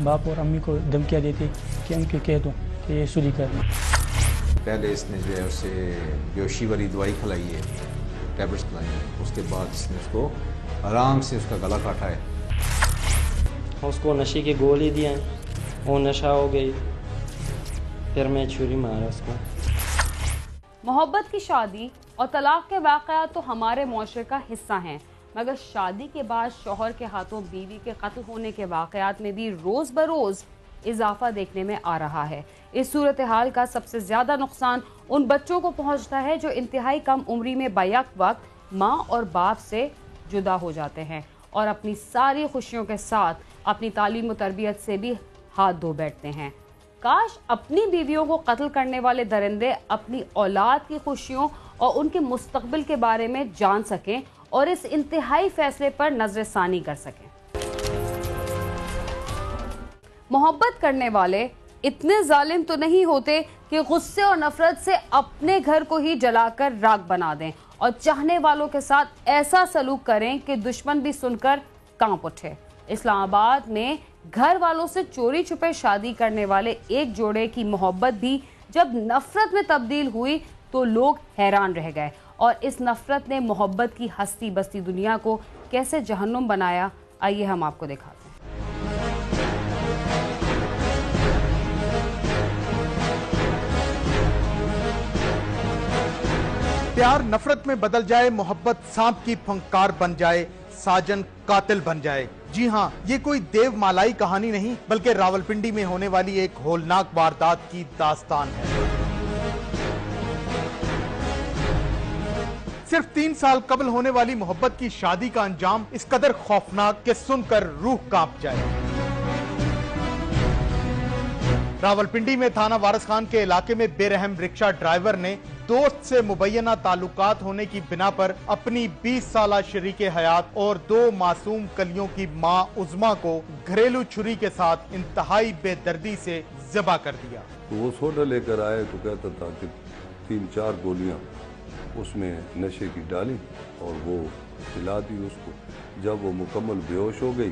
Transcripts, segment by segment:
बाप और अम्मी को धमकियाँ देती कि उनके कह दूँ कि ये सुली कर दें। पहले इसने जो है उसे बेहोशी वाली दवाई खिलाई है, टैबलेट्स खिलाई हैं, उसके बाद इसने उसको आराम से उसका गला काटा है। उसको नशे की गोली दी हैं, वो नशा हो गई, फिर मैं छुरी मारा उसको। मोहब्बत की शादी और तलाक के वाक़यात तो हमारे मुआशरे का हिस्सा हैं, मगर शादी के बाद शौहर के हाथों बीवी के कत्ल होने के वाक़यात में भी रोज़ बरोज़ इजाफा देखने में आ रहा है। इस सूरत हाल का सबसे ज़्यादा नुकसान उन बच्चों को पहुंचता है जो इंतहाई कम उम्री में बैक वक्त माँ और बाप से जुदा हो जाते हैं और अपनी सारी खुशियों के साथ अपनी तालीम और तरबियत से भी हाथ धो बैठते हैं। काश अपनी बीवियों को कत्ल करने वाले दरिंदे अपनी औलाद की खुशियों और उनके मुस्तकबिल के बारे में जान सकें और इस इंतहाई फैसले पर नजरसानी कर सकें। मोहब्बत करने वाले इतने जालिम तो नहीं होते कि गुस्से और नफरत से अपने घर को ही जलाकर राख बना दें और चाहने वालों के साथ ऐसा सलूक करें कि दुश्मन भी सुनकर कांप उठे। इस्लामाबाद में घर वालों से चोरी छुपे शादी करने वाले एक जोड़े की मोहब्बत भी जब नफरत में तब्दील हुई तो लोग हैरान रह गए और इस नफरत ने मोहब्बत की हस्ती बस्ती दुनिया को कैसे जहन्नुम बनाया, आइए हम आपको दिखाते हैं। प्यार नफरत में बदल जाए, मोहब्बत सांप की फंकार बन जाए, साजन कातिल बन जाए। जी हाँ, ये कोई देवमालाई कहानी नहीं बल्कि रावलपिंडी में होने वाली एक होलनाक वारदात की दास्तान है। सिर्फ 3 साल कबल होने वाली मोहब्बत की शादी का अंजाम इस कदर खौफनाक कि सुनकर रूह कांप जाए। रावलपिंडी में थाना वारिस खान के इलाके में बेरहम रिक्शा ड्राइवर ने दोस्त से मुबैना ताल्लुकात होने की बिना पर अपनी 20 साला शरीके हयात और 2 मासूम कलियों की मां उज़मा को घरेलू छुरी के साथ इंतहाई बेदर्दी से ज़बह कर दिया। तो वो सोडा लेकर आए तो कहता था कि 3-4 गोलियां उसमें नशे की डाली और वो खिला दी उसको। जब वो मुकम्मल बेहोश हो गई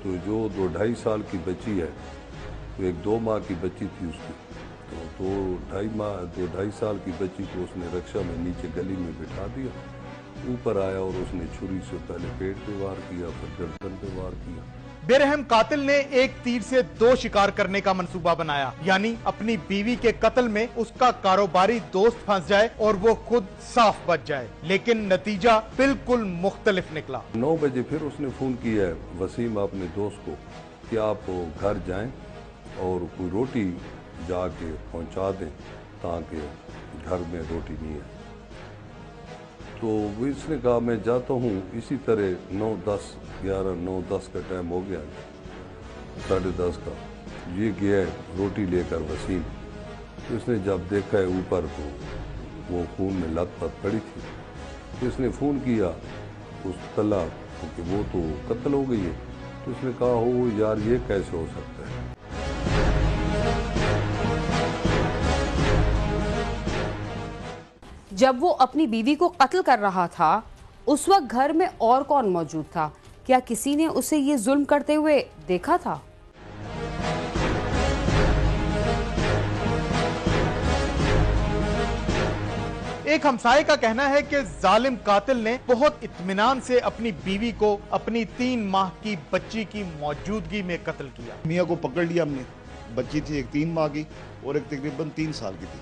तो जो 2-2.5 साल की बच्ची है, तो एक 2 माह की बच्ची थी उसकी, तो 2-2.5 साल की बच्ची को उसने रिक्शा में नीचे गली में बिठा दिया। ऊपर आया और उसने छुरी से पहले पेट पे वार किया, फिर गर्दन पे वार किया। बेरहम कातिल ने एक तीर से 2 शिकार करने का मंसूबा बनाया, यानी अपनी बीवी के कत्ल में उसका कारोबारी दोस्त फंस जाए और वो खुद साफ बच जाए। लेकिन नतीजा बिल्कुल मुख्तलिफ निकला। 9 बजे फिर उसने फोन किया है वसीम अपने दोस्त को कि आप घर जाएं और कोई रोटी जाके पहुंचा दें ताकि घर में रोटी नहीं है। तो इसने कहा मैं जाता हूँ। इसी तरह 9-10 का टाइम हो गया, 10:30 का। ये गया रोटी लेकर वसीम, तो इसने जब देखा है ऊपर तो वो खून में लथपथ पड़ी थी। तो इसने फ़ोन किया उस तला कि वो तो कत्ल हो गई है। तो उसने कहा हो यार ये कैसे हो सकता है। जब वो अपनी बीवी को कत्ल कर रहा था उस वक्त घर में और कौन मौजूद था? क्या किसी ने उसे ये जुल्म करते हुए देखा था? एक हमसाये का कहना है कि जालिम कातिल ने बहुत इत्मीनान से अपनी बीवी को अपनी 3 माह की बच्ची की मौजूदगी में कत्ल किया। मियाँ को पकड़ लिया हमने। बच्ची थी एक 3 माह की और एक तकरीबन 3 साल की थी।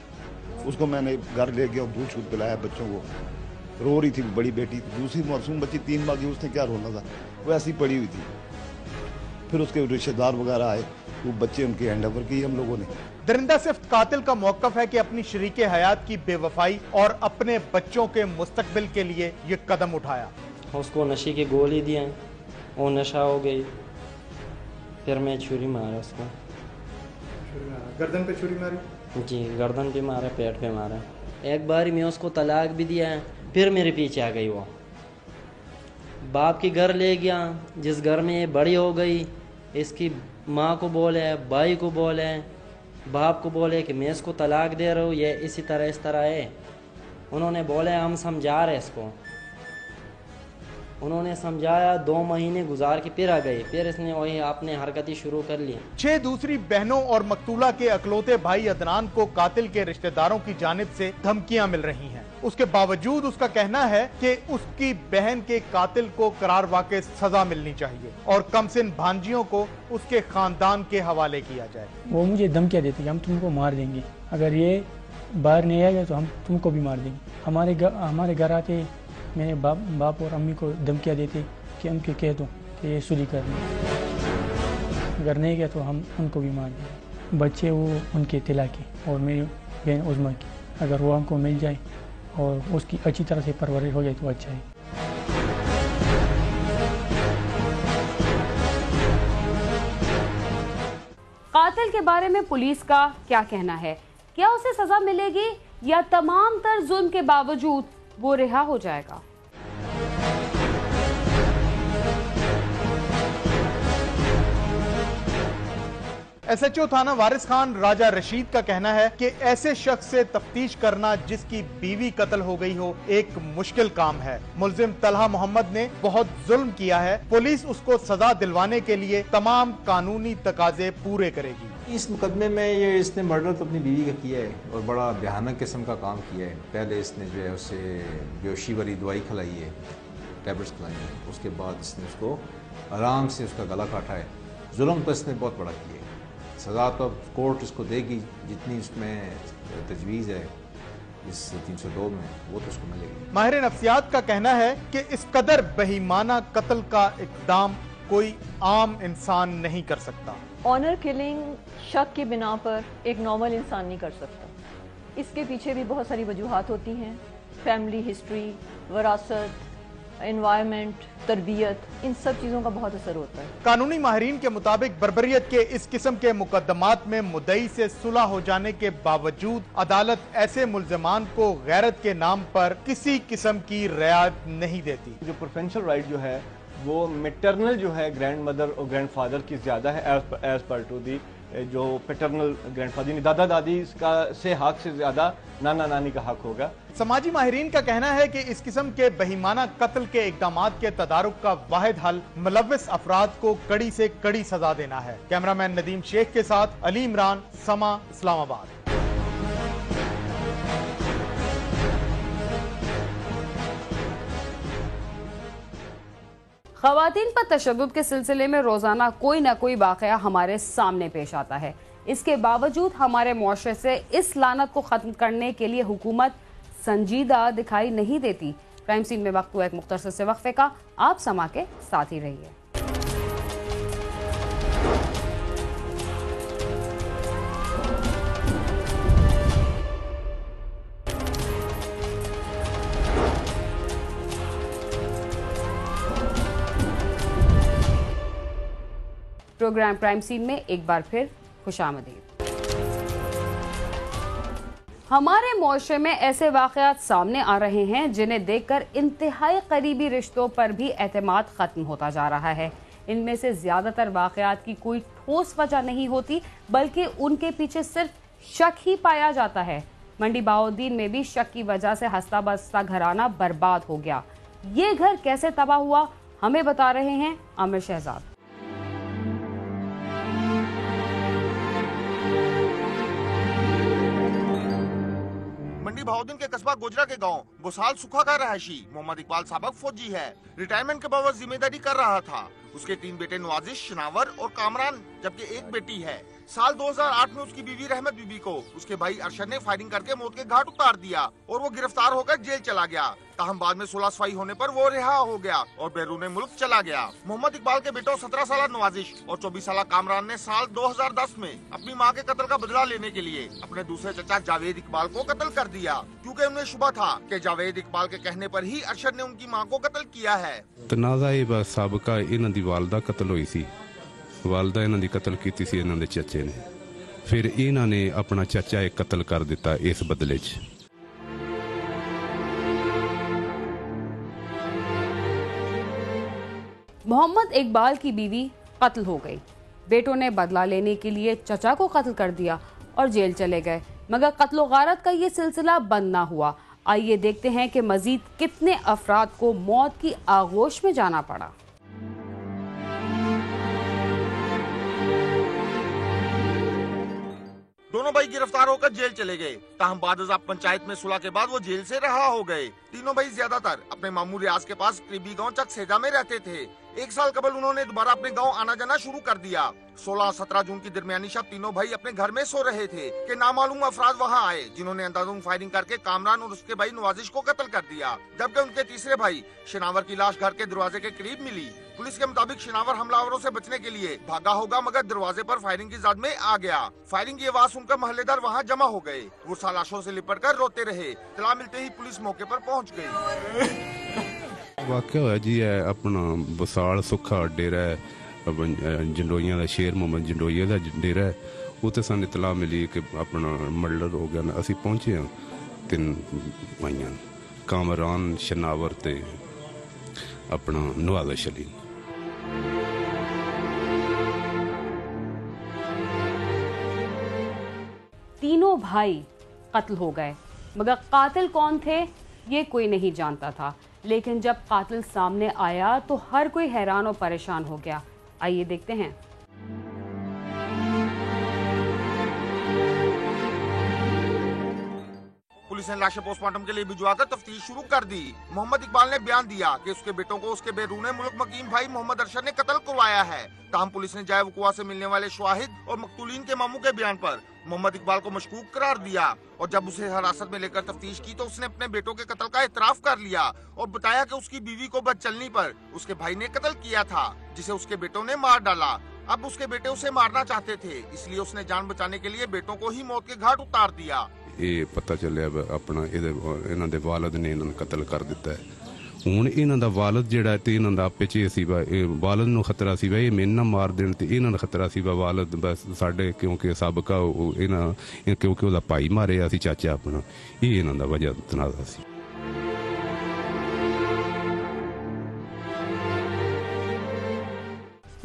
उसको मैंने घर ले गया और दूध शूध पिलाया बच्चों को। रो रही थी बड़ी बेटी। दूसरी मासूम बच्ची 3 माह की, उसने क्या रोना था, वो ऐसी पड़ी हुई थी। फिर उसके रिश्तेदार वगैरह आए, वो बच्चे उनके हैंड ओवर किए हम लोगों ने। दरिंदा सिर्फ कातिल का मौकफ है कि अपनी शरीके हयात की बेवफाई और अपने बच्चों के मुस्तकबिल के लिए ये कदम उठाया। उसको नशे की गोली दी हैं, वो नशा हो गई, फिर मैं छुरी मारा उसको। गर्दन पे छुरी मारी? जी, गर्दन पे मारा, पेट पे मारा। एक बार मैं उसको तलाक भी दिया है, फिर मेरे पीछे आ गई। वो बाप के घर ले गया, जिस घर में ये बड़ी हो गई। इसकी माँ को बोले, भाई को बोले, बाप को बोले कि मैं इसको तलाक दे रहा हूँ, ये इस तरह है। उन्होंने बोले हम समझा रहे इसको। उन्होंने समझाया, 2 महीने गुजार के फिर आ गए, फिर इसने वही आपने हरकतें शुरू कर ली। 6 दूसरी बहनों और मकतूला के अकलौते भाई अदनान को कातिल के रिश्तेदारों की जानिब से धमकियां मिल रही हैं। उसके बावजूद उसका कहना है कि उसकी बहन के कातिल को करार वाक़ई सजा मिलनी चाहिए और कमसिन भांजियों को उसके खानदान के हवाले किया जाए। वो मुझे धमकियाँ देते कि हम तुमको मार देंगे, अगर ये बाहर नहीं आएगा तो हम तुमको भी मार देंगे। हमारे घर आते मेरे बाप और अम्मी को धमकियाँ देते कि उनके कह दो कि ये सुलह कर लें, अगर नहीं गया तो हम उनको भी मार देंगे। बच्चे वो उनके तिला के और मेरी बहन उज़्मा की, अगर वो हमको मिल जाए और उसकी अच्छी तरह से परवरिश हो जाए तो अच्छा है। कातिल के बारे में पुलिस का क्या कहना है? क्या उसे सजा मिलेगी या तमाम तर जुल्म के बावजूद वो रिहा हो जाएगा? SHO थाना वारिस खान राजा रशीद का कहना है कि ऐसे शख्स से तफ्तीश करना जिसकी बीवी कत्ल हो गई हो एक मुश्किल काम है। मुलजिम तलहा मोहम्मद ने बहुत जुल्म किया है, पुलिस उसको सजा दिलवाने के लिए तमाम कानूनी तकाजे पूरे करेगी। इस मुकदमे में ये इसने मर्डर तो अपनी बीवी का किया है और बड़ा भयानक किस्म का काम किया है। पहले इसने जो है उसे बेहोशी वाली दवाई खिलाई है, टैबलेट्स खिलाई है, उसके बाद इसने उसको आराम से उसका गला काटा है। जुल्म तो इसने बहुत बड़ा किया है। सज़ा तो कोर्ट इसको देगी जितनी उसमें तजवीज़ है इस 302 में, वो तो उसको मिलेगी। माहिर नफ्सियात का कहना है कि इस कदर बेईमाना कत्ल का इक़दाम कोई आम इंसान नहीं कर सकता। ऑनर किलिंग शक की बिना पर एक नॉर्मल इंसान नहीं कर सकता। इसके पीछे भी बहुत सारी वजूहात होती हैं, फैमिली हिस्ट्री, विरासत, एनवायरनमेंट, तरबियत, इन सब चीज़ों का बहुत असर होता है। कानूनी माहिरीन के मुताबिक बर्बरियत के इस किस्म के मुकदमात में मुद्दई से सुलह हो जाने के बावजूद अदालत ऐसे मुल्ज़मान को गैरत के नाम पर किसी किस्म की रियायत नहीं देती। जो प्रेफरेंशियल राइट जो है वो मैटरनल जो है ग्रैंड मदर और ग्रैंड फादर की ज़्यादा है एज पर टू दी जो पैटर्नल ग्रैंड फादर दादा दादी का से हक से ज़्यादा नाना नानी का हक होगा। समाजी माहिरीन का कहना है कि इस किस्म के बेईमाना कत्ल के इक़दामात के तदारुक का वाहिद हल मुलव्विस अफराद को कड़ी से कड़ी सजा देना है। कैमरामैन नदीम शेख के साथ अली इमरान, समा, इस्लामाबाद। ख़वातीन पर तशद्दुद के सिलसिले में रोज़ाना कोई ना कोई वाक़या हमारे सामने पेश आता है। इसके बावजूद हमारे मुआशरे से इस लानत को ख़त्म करने के लिए हुकूमत संजीदा दिखाई नहीं देती। क्राइम सीन में वक्त हुआ एक मुख्तसर से वक्फे का, आप समा के साथ ही रहिए। प्रोग्राम क्राइम सीन में एक बार फिर खुशामदीद। हमारे मुआशरे में ऐसे वाक़यात सामने आ रहे हैं जिन्हें देखकर इंतहाई करीबी रिश्तों पर भी एतमाद खत्म होता जा रहा है। इनमें से ज्यादातर वाक़यात की कोई ठोस वजह नहीं होती, बल्कि उनके पीछे सिर्फ शक ही पाया जाता है। मंडी बहाउद्दीन में भी शक की वजह से हंसता बसता घराना बर्बाद हो गया। ये घर कैसे तबाह हुआ, हमें बता रहे हैं आमिर शहजाद। मंडी बहाउद्दीन के कस्बा गोजरा के गांव बुसाल सुखा का रहायशी मोहम्मद इकबाल साबक फौजी है। रिटायरमेंट के बाद जिम्मेदारी कर रहा था। उसके 3 बेटे नवाजिश, शनावर और कामरान, जबकि एक बेटी है। साल 2008 में उसकी बीवी रहमत बीबी को उसके भाई अरशद ने फायरिंग करके मौत के घाट उतार दिया और वो गिरफ्तार होकर जेल चला गया। ताहम बाद में 16 सफाई होने पर वो रिहा हो गया और बैरून मुल्क चला गया। मोहम्मद इकबाल के बेटों 17 साल नवाजिश और 24 साल कामरान ने साल 2010 में अपनी मां के कत्ल का बदला लेने के लिए अपने दूसरे चचा जावेद इकबाल को कत्ल कर दिया, क्योंकि उन्हें शुबा था कि जावेद इकबाल के कहने पर ही अरशद ने उनकी मां को कत्ल किया है। तनाज़ा साबका इन्हां दी वालदा कत्ल हुई सी, वालदा इन्हां दी कत्ल कीती सी इन्हां दे चचे ने, फिर इन्हां ने अपना चचा एक कत्ल कर दिता इस बदले च। मोहम्मद इकबाल की बीवी कत्ल हो गई। बेटों ने बदला लेने के लिए चचा को कत्ल कर दिया और जेल चले गए, मगर कत्लो गारत का ये सिलसिला बंद ना हुआ। आइए देखते हैं कि मजीद कितने अफराद को मौत की आगोश में जाना पड़ा। दोनों भाई गिरफ्तार होकर जेल चले गए। ताहम बाद पंचायत में सुलह के बाद वो जेल से रहा हो गए। तीनों भाई ज्यादातर अपने मामू रियाज के पास करीबी गांव चकसेदा में रहते थे। 1 साल कबल उन्होंने दोबारा अपने गांव आना जाना शुरू कर दिया। 16-17 जून की दरमियानी शब तीनों भाई अपने घर में सो रहे थे कि नामालूम अफराद वहां आए, जिन्होंने अंधाधुंध फायरिंग करके कामरान और उसके भाई नवाजिश को कत्ल कर दिया। जबकि उनके तीसरे भाई शनावर की लाश घर के दरवाजे के करीब मिली। पुलिस के मुताबिक शनावर हमलावरों से बचने के लिए भागा होगा, मगर दरवाजे पर फायरिंग की जद में आ गया। फायरिंग की आवाज सुनकर मोहल्लेदार वहां जमा हो गए। वो लाशों से लिपट कर रोते रहे। इत्तला मिलते ही पुलिस मौके पर पहुंच गई। वाक़या होया जी है अपना बसाल सुखा डेरा है, जंडोइया का शेर मोहम्मद जंडोइया का डेरा है। उत्थे सानूं इतला मिली कि अपना मर्डर हो गया। असीं पहुंचे हाँ 3 भाइयां कामरान, शनावर ते अपना नवाज़िश अली। तीनों भाई कत्ल हो गए, मगर कातिल कौन थे ये कोई नहीं जानता था। लेकिन जब कातिल सामने आया तो हर कोई हैरान और परेशान हो गया। आइए देखते हैं। पुलिस ने लाशें पोस्टमार्टम के लिए भिजवाकर तफ्तीश शुरू कर दी। मोहम्मद इकबाल ने बयान दिया कि उसके बेटों को उसके बैरूने मुल्क मकीम भाई मोहम्मद अरशद ने कत्ल करवाया है। ताहम पुलिस ने जाए वकुआ से मिलने वाले शवाहिद और मकतूलीन के मामू के बयान पर मोहम्मद इकबाल को मशकूक करार दिया और जब उसे हिरासत में लेकर तफ्तीश की तो उसने अपने बेटों के कत्ल का इतराफ कर लिया और बताया कि उसकी बीवी को बदचलनी पर उसके भाई ने कत्ल किया था, जिसे उसके बेटों ने मार डाला। अब उसके बेटे उसे मारना चाहते थे, इसलिए उसने जान बचाने के लिए बेटों को ही मौत के घाट उतार दिया। ये पता चलिया अपना इन्हां दे वालिद ने इन्हां कत्ल कर दिता है। हुण इन्हां दा वालिद जिहड़ा ते इन्हां दा आपे च सी वालिद नूं खतरा सी ये मैनू ना मार देण ते इन्हां दा खतरा सी वालिद बस साडे क्योंकि सबका इन्हां क्योंकि ओहदा भाई मारे सी चाचा अपना, ये इन्हां दा वजह तनाज़ा सी।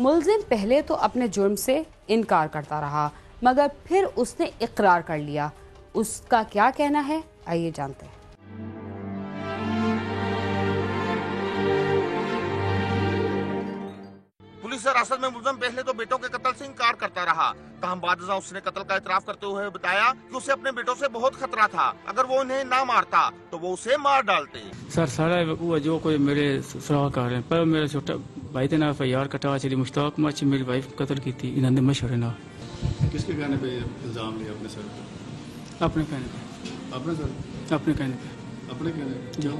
मुलजिम पहले तो अपने जुर्म से इनकार करता रहा, मगर फिर उसने इकरार कर लिया। उसका क्या कहना है, आइए जानते हैं। पुलिस हिरासत में मुलजिम पहले तो बेटों के कत्ल से इनकार करता रहा। ताहम बाद उसने कत्ल का इतराफ करते हुए बताया कि उसे अपने बेटों से बहुत खतरा था, अगर वो उन्हें ना मारता तो वो उसे मार डालते। सर सारा वो जो कोई मेरे सुराग कर रहे हैं, पर मेरा छोटा भाई थे ना यार कटा चली मुश्ताक मच मेरी वाइफ कत्ल की थी इन्होंने मशवरे ना। किसके कहने पे इल्जाम लिया अपने सर पे? अपने कहने पे। अपने सर? अपने कहने पे। अपने कहने पे? जो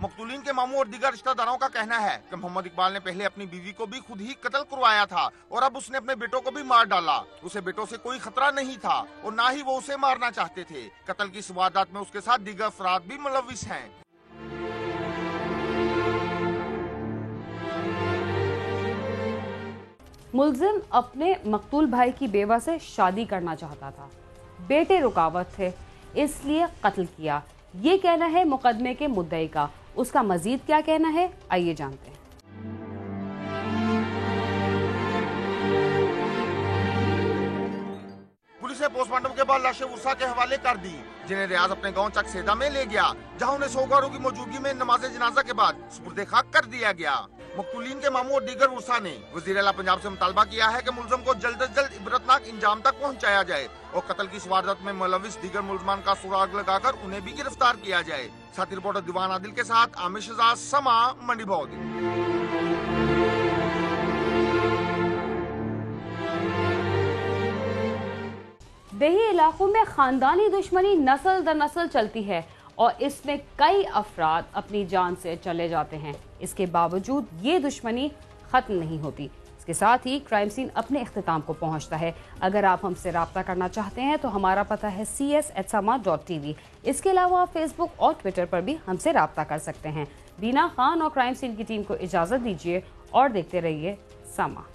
मकतूलीन के मामू और दीगर रिश्तेदारों का कहना है कि मोहम्मद इकबाल ने पहले अपनी बीवी को भी खुद ही कत्ल करवाया था और अब उसने अपने बेटों को भी मार डाला। उसे बेटों से कोई खतरा नहीं था और ना ही वो उसे मारना चाहते थे। कत्ल की इस वारदात में उसके साथ दीगर अफराद भी मुलविस हैं। मुलजिम अपने मकतूल भाई की बेवा से शादी करना चाहता था, बेटे रुकावट थे, इसलिए कत्ल किया। ये कहना है मुकदमे के मुद्दई का। उसका मजीद क्या कहना है, आइए जानते हैं। पुलिस ने पोस्टमार्टम के बाद लाशें उर्सा के हवाले कर दी, जिन्हें रियाज अपने गांव चकसेदा में ले गया, जहां उन्हें सोगारों की मौजूदगी में नमाज जनाजा के बाद सुपुर्दे खाक कर दिया गया। मकतूलीन के मामू और दीगर उर्सा ने वज़ीर आला पंजाब से मुतालबा किया है कि मुलज़म को जल्द अज जल्द इबरतनाक इंजाम तक पहुंचाया जाए और कत्ल की इस वारदात में मुलविस दीगर मुलजमान का सुराग लगाकर उन्हें भी गिरफ्तार किया जाए। साथी रिपोर्टर दीवान आदिल के साथ आमिर शहजाद, समा, मंडी भौदी। देही इलाकों में खानदानी दुश्मनी नस्ल दर नस्ल चलती है और इसमें कई अफराद अपनी जान से चले जाते हैं। इसके बावजूद ये दुश्मनी ख़त्म नहीं होती। इसके साथ ही क्राइम सीन अपने इख्तिताम को पहुंचता है। अगर आप हमसे रब्ता करना चाहते हैं तो हमारा पता है cs@sama.tv। इसके अलावा आप फेसबुक और ट्विटर पर भी हमसे रब्ता कर सकते हैं। बीना खान और क्राइम सीन की टीम को इजाज़त दीजिए और देखते रहिए समा।